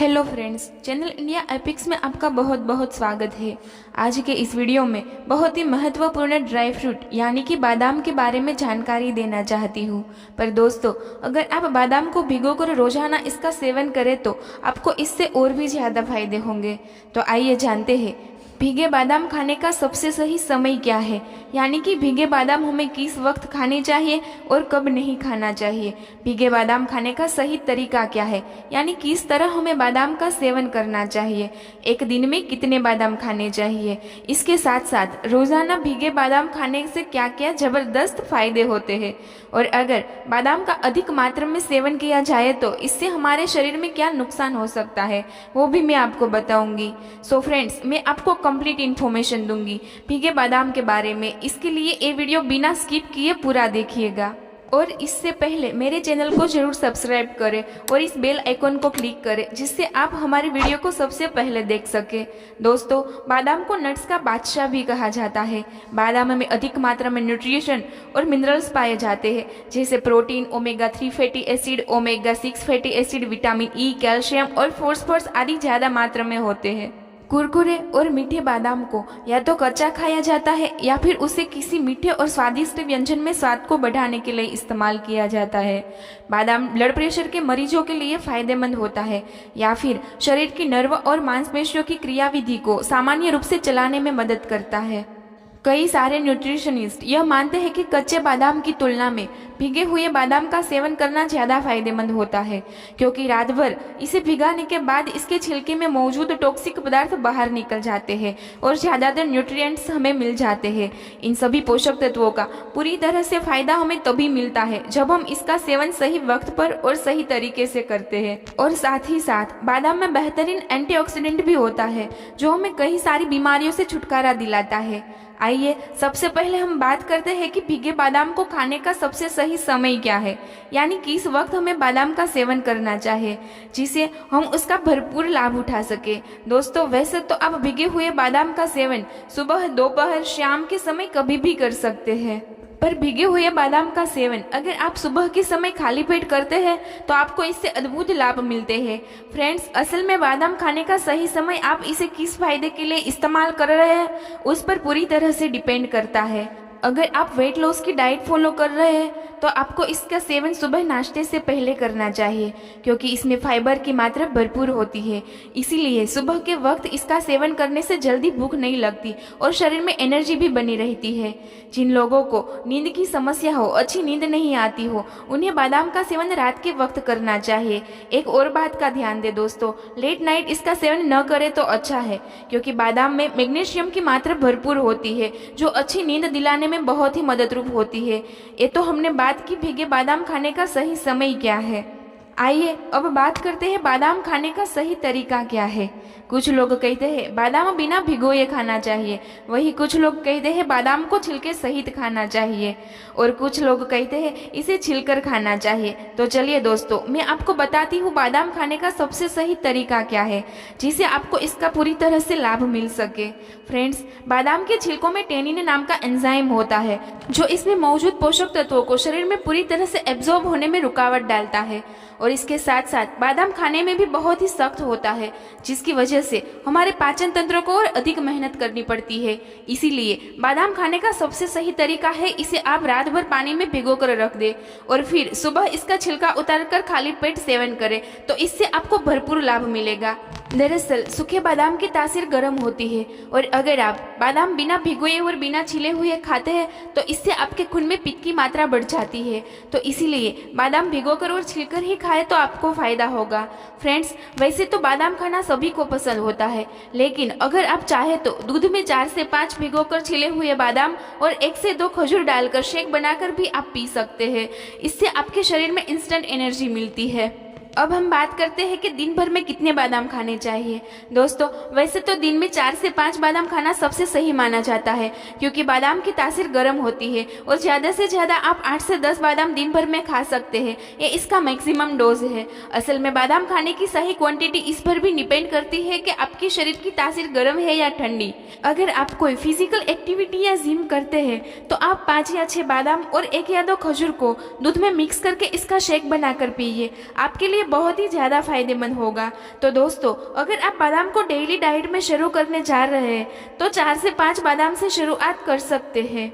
Hello friends, channel India epics में आपका बहुत बहुत स्वागत है। आज के इस वीडियो में बहुत ही महत्वपूर्ण ड्राई फ्रूट यानी कि बादाम के बारे में जानकारी देना चाहती हूँ। पर दोस्तों, अगर आप बादाम को भिगोकर रोजाना इसका सेवन करें तो आपको इससे और भी ज़्यादा फायदे होंगे। तो आइए जानते हैं भीगे बादाम खाने का सबसे सही समय क्या है, यानी कि भीगे बादाम हमें किस वक्त खाने चाहिए और कब नहीं खाना चाहिए। भीगे बादाम खाने का सही तरीका क्या है, यानी किस तरह हमें बादाम का सेवन करना चाहिए, एक दिन में कितने बादाम खाने चाहिए। इसके साथ साथ रोजाना भीगे बादाम खाने से क्या क्या जबरदस्त फायदे होते हैं, और अगर बादाम का अधिक मात्रा में सेवन किया जाए तो इससे हमारे शरीर में क्या नुकसान हो सकता है, वो भी मैं आपको बताऊंगी। सो फ्रेंड्स, मैं आपको कंप्लीट इन्फॉर्मेशन दूंगी भीगे बादाम के बारे में। इसके लिए ये वीडियो बिना स्किप किए पूरा देखिएगा। और इससे पहले मेरे चैनल को जरूर सब्सक्राइब करें और इस बेल आइकन को क्लिक करें, जिससे आप हमारे वीडियो को सबसे पहले देख सकें। दोस्तों, बादाम को नट्स का बादशाह भी कहा जाता है। बादाम में अधिक मात्रा में न्यूट्रिशन और मिनरल्स पाए जाते हैं, जैसे protein, omega 3 fatty acid, omega 6 fatty acid, vitamin E, calcium और फास्फोरस आदि ज्यादा मात्रा में होते हैं। कुरकुरे और मीठे बादाम को या तो कच्चा खाया जाता है या फिर उसे किसी मीठे और स्वादिष्ट व्यंजन में स्वाद को बढ़ाने के लिए इस्तेमाल किया जाता है। बादाम ब्लड प्रेशर के मरीजों के लिए फायदेमंद होता है या फिर शरीर की नर्व और मांसपेशियों की क्रियाविधि को सामान्य रूप से चलाने में मदद करता है। कई सारे न्यूट्रिशनिस्ट यह मानते हैं कि कच्चे बादाम की तुलना में भीगे हुए बादाम का सेवन करना ज्यादा फायदेमंद होता है, क्योंकि रात भर इसे भिगाने के बाद इसके छिलके में मौजूद टॉक्सिक पदार्थ बाहर निकल जाते हैं और ज्यादातर न्यूट्रिएंट्स हमें मिल जाते हैं। इन सभी पोषक तत्वों का पूरी तरह से फायदा हमें तभी मिलता है जब हम इसका सेवन सही वक्त पर और सही तरीके से करते हैं। और साथ ही साथ बादाम में बेहतरीन एंटीऑक्सीडेंट भी होता है, जो हमें कई सारी बीमारियों से छुटकारा दिलाता है। आइए सबसे पहले हम बात करते हैं कि भीगे बादाम को खाने का सबसे सही समय क्या है, यानी किस वक्त हमें बादाम का सेवन करना चाहिए जिससे हम उसका भरपूर लाभ उठा सके। दोस्तों, वैसे तो आप भीगे हुए बादाम का सेवन सुबह, दोपहर, शाम के समय कभी भी कर सकते हैं, पर भीगे हुए बादाम का सेवन अगर आप सुबह के समय खाली पेट करते हैं तो आपको इससे अद्भुत लाभ मिलते हैं। फ्रेंड्स, असल में बादाम खाने का सही समय आप इसे किस फायदे के लिए इस्तेमाल कर रहे हैं उस पर पूरी तरह से डिपेंड करता है। अगर आप वेट लॉस की डाइट फॉलो कर रहे हैं तो आपको इसका सेवन सुबह नाश्ते से पहले करना चाहिए, क्योंकि इसमें फाइबर की मात्रा भरपूर होती है। इसीलिए सुबह के वक्त इसका सेवन करने से जल्दी भूख नहीं लगती और शरीर में एनर्जी भी बनी रहती है। जिन लोगों को नींद की समस्या हो, अच्छी नींद नहीं आती हो, उन्हें बादाम का सेवन रात के वक्त करना चाहिए। एक और बात का ध्यान दे दोस्तों, लेट नाइट इसका सेवन न करे तो अच्छा है, क्योंकि बादाम में मैग्नीशियम की मात्रा भरपूर होती है, जो अच्छी नींद दिलाने में बहुत ही मददरूप होती है। ये तो हमने बात की भीगे बादाम खाने का सही समय क्या है। आइए अब बात करते हैं बादाम खाने का सही तरीका क्या है। कुछ लोग कहते हैं बादाम बिना भिगोए खाना चाहिए, वही कुछ लोग कहते हैं बादाम को छिलके सहित खाना चाहिए, और कुछ लोग कहते हैं इसे छिलकर खाना चाहिए। तो चलिए दोस्तों, मैं आपको बताती हूँ बादाम खाने का सबसे सही तरीका क्या है, जिससे आपको इसका पूरी तरह से लाभ मिल सके। फ्रेंड्स, बादाम के छिलकों में टेनिन नाम का एंजाइम होता है, जो इसमें मौजूद पोषक तत्वों को शरीर में पूरी तरह से एब्जॉर्ब होने में रुकावट डालता है। और इसके साथ साथ बादाम खाने में भी बहुत ही सख्त होता है, जिसकी वजह से हमारे पाचन तंत्र को और अधिक मेहनत करनी पड़ती है। इसीलिए बादाम खाने का सबसे सही तरीका है इसे आप रात भर पानी में भिगोकर रख दें और फिर सुबह इसका छिलका उतारकर खाली पेट सेवन करें, तो इससे आपको भरपूर लाभ मिलेगा। दरअसल सूखे बादाम की तासीर गर्म होती है, और अगर आप बादाम बिना भिगोए और बिना छिले हुए खाते हैं तो इससे आपके खून में पित्त की मात्रा बढ़ जाती है। तो इसीलिए बादाम भिगोकर और छिलकर ही खाएं तो आपको फायदा होगा। फ्रेंड्स, वैसे तो बादाम खाना सभी को पसंद होता है, लेकिन अगर आप चाहे तो दूध में 4 से 5 भिगोकर छिले हुए बादाम और 1 से 2 खजूर डालकर शेक बनाकर भी आप पी सकते हैं। इससे आपके शरीर में इंस्टेंट एनर्जी मिलती है। अब हम बात करते हैं कि दिन भर में कितने बादाम खाने चाहिए। दोस्तों, वैसे तो दिन में 4 से 5 बादाम खाना सबसे सही माना जाता है, क्योंकि बादाम की तासीर गर्म होती है और ज्यादा से ज्यादा आप 8 से 10 बादाम दिन भर में खा सकते हैं। ये इसका मैक्सिमम डोज है। असल में बादाम खाने की सही क्वांटिटी इस पर भी डिपेंड करती है कि आपके शरीर की तासीर गर्म है या ठंडी। अगर आप कोई फिजिकल एक्टिविटी या जिम करते हैं तो आप 5 या 6 बादाम और 1 या 2 खजूर को दूध में मिक्स करके इसका शेक बनाकर पीजिए। आपके लिए लिए बहुत ही ज़्यादा फायदेमंद होगा। तो दोस्तों, अगर आप बादाम को डेली डाइट में शुरू करने जा रहे हैं तो 4 से 5 बादाम से शुरुआत कर सकते हैं।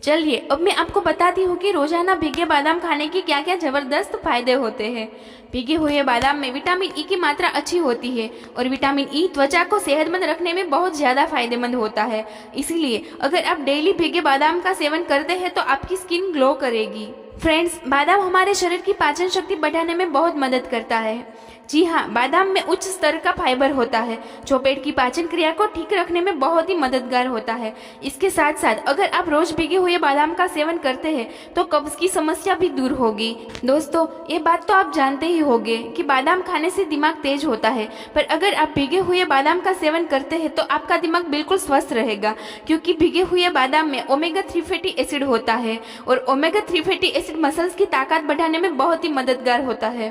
चलिए अब मैं आपको बताती हूँ कि रोजाना भीगे बादाम खाने के क्या क्या जबरदस्त फायदे होते हैं। भीगे हुए बादाम में विटामिन ई की मात्रा अच्छी होती है और विटामिन ई त्वचा को सेहतमंद रखने में बहुत ज़्यादा फायदेमंद होता है। इसीलिए अगर आप डेली भीगे बादाम का सेवन करते हैं तो आपकी स्किन ग्लो करेगी। फ्रेंड्स, बादाम हमारे शरीर की पाचन शक्ति बढ़ाने में बहुत मदद करता है। जी हाँ, बादाम में उच्च स्तर का फाइबर होता है जो पेट की पाचन क्रिया को ठीक रखने में बहुत ही मददगार होता है। इसके साथ साथ अगर आप रोज भीगे हुए बादाम का सेवन करते हैं तो कब्ज की समस्या भी दूर होगी। दोस्तों, ये बात तो आप जानते ही होंगे कि बादाम खाने से दिमाग तेज होता है, पर अगर आप भीगे हुए बादाम का सेवन करते हैं तो आपका दिमाग बिल्कुल स्वस्थ रहेगा, क्योंकि भीगे हुए बादाम में ओमेगा 3 फैटी एसिड होता है और ओमेगा 3 फैटी एसिड मसल्स की ताकत बढ़ाने में बहुत ही मददगार होता है।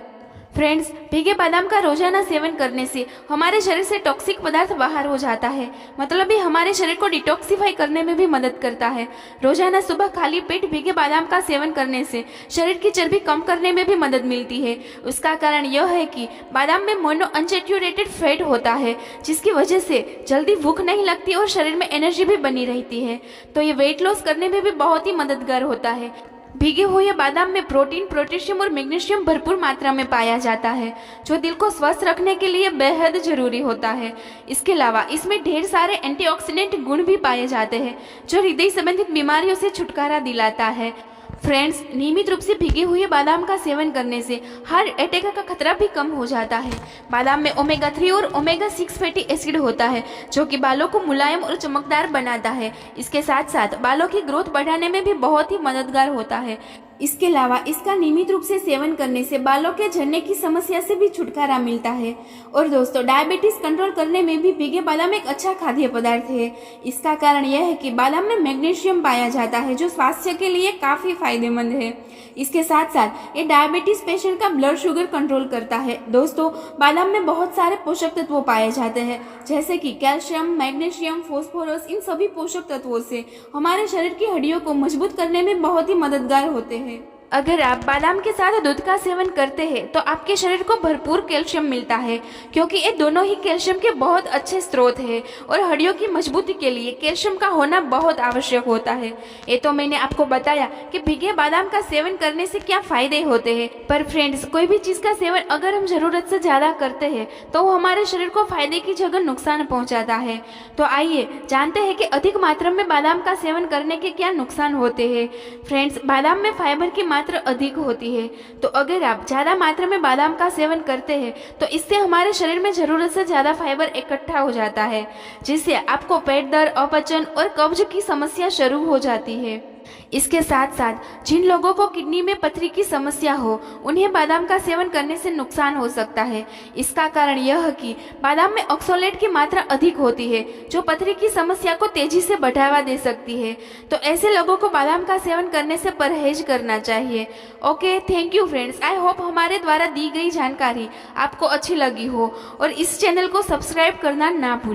फ्रेंड्स, भीगे बादाम का रोजाना सेवन करने से हमारे शरीर से टॉक्सिक पदार्थ बाहर हो जाता है, मतलब ये हमारे शरीर को डिटॉक्सिफाई करने में भी मदद करता है। रोजाना सुबह खाली पेट भीगे बादाम का सेवन करने से शरीर की चर्बी कम करने में भी मदद मिलती है। उसका कारण यह है कि बादाम में मोनो अनसैचुरेटेड फैट होता है, जिसकी वजह से जल्दी भूख नहीं लगती और शरीर में एनर्जी भी बनी रहती है। तो ये वेट लॉस करने में भी बहुत ही मददगार होता है। भीगे हुए बादाम में प्रोटीन, पोटेशियम और मैग्नीशियम भरपूर मात्रा में पाया जाता है, जो दिल को स्वस्थ रखने के लिए बेहद जरूरी होता है। इसके अलावा इसमें ढेर सारे एंटीऑक्सीडेंट गुण भी पाए जाते हैं, जो हृदय संबंधित बीमारियों से छुटकारा दिलाता है। फ्रेंड्स, नियमित रूप से भीगे हुए बादाम का सेवन करने से हार्ट अटैक का खतरा भी कम हो जाता है। बादाम में ओमेगा 3 और ओमेगा 6 फैटी एसिड होता है, जो कि बालों को मुलायम और चमकदार बनाता है। इसके साथ साथ बालों की ग्रोथ बढ़ाने में भी बहुत ही मददगार होता है। इसके अलावा इसका नियमित रूप से सेवन करने से बालों के झड़ने की समस्या से भी छुटकारा मिलता है। और दोस्तों, डायबिटीज कंट्रोल करने में भी भीगे बादाम एक अच्छा खाद्य पदार्थ है। इसका कारण यह है कि बादाम में मैग्नीशियम पाया जाता है, जो स्वास्थ्य के लिए काफी फायदेमंद है। इसके साथ साथ ये डायबिटीज पेशेंट का ब्लड शुगर कंट्रोल करता है। दोस्तों, बादाम में बहुत सारे पोषक तत्व पाए जाते हैं, जैसे कि कैल्शियम, मैग्नीशियम, फास्फोरस। इन सभी पोषक तत्वों से हमारे शरीर की हड्डियों को मजबूत करने में बहुत ही मददगार होते हैं। अगर आप बादाम के साथ दूध का सेवन करते हैं तो आपके शरीर को भरपूर कैल्शियम मिलता है, क्योंकि ये दोनों ही कैल्शियम के बहुत अच्छे स्रोत हैं और हड्डियों की मजबूती के लिए कैल्शियम का होना बहुत आवश्यक होता है। ये तो मैंने आपको बताया कि भीगे बादाम का सेवन करने से क्या फायदे होते हैं, पर फ्रेंड्स, कोई भी चीज का सेवन अगर हम जरूरत से ज्यादा करते हैं तो वो हमारे शरीर को फायदे की जगह नुकसान पहुंचाता है। तो आइए जानते हैं कि अधिक मात्रा में बादाम का सेवन करने के क्या नुकसान होते हैं। फ्रेंड्स, बादाम में फाइबर की मात्रा अधिक होती है, तो अगर आप ज्यादा मात्रा में बादाम का सेवन करते हैं तो इससे हमारे शरीर में जरूरत से ज्यादा फाइबर इकट्ठा हो जाता है, जिससे आपको पेट दर्द, अपचन और कब्ज की समस्या शुरू हो जाती है। इसके साथ साथ जिन लोगों को किडनी में पथरी की समस्या हो, उन्हें बादाम का सेवन करने से नुकसान हो सकता है। इसका कारण यह है कि बादाम में ऑक्सोलेट की मात्रा अधिक होती है, जो पथरी की समस्या को तेजी से बढ़ावा दे सकती है। तो ऐसे लोगों को बादाम का सेवन करने से परहेज करना चाहिए। Okay, thank you friends. I hope हमारे द्वारा दी गई जानकारी आपको अच्छी लगी हो और इस चैनल को सब्सक्राइब करना ना भूलें।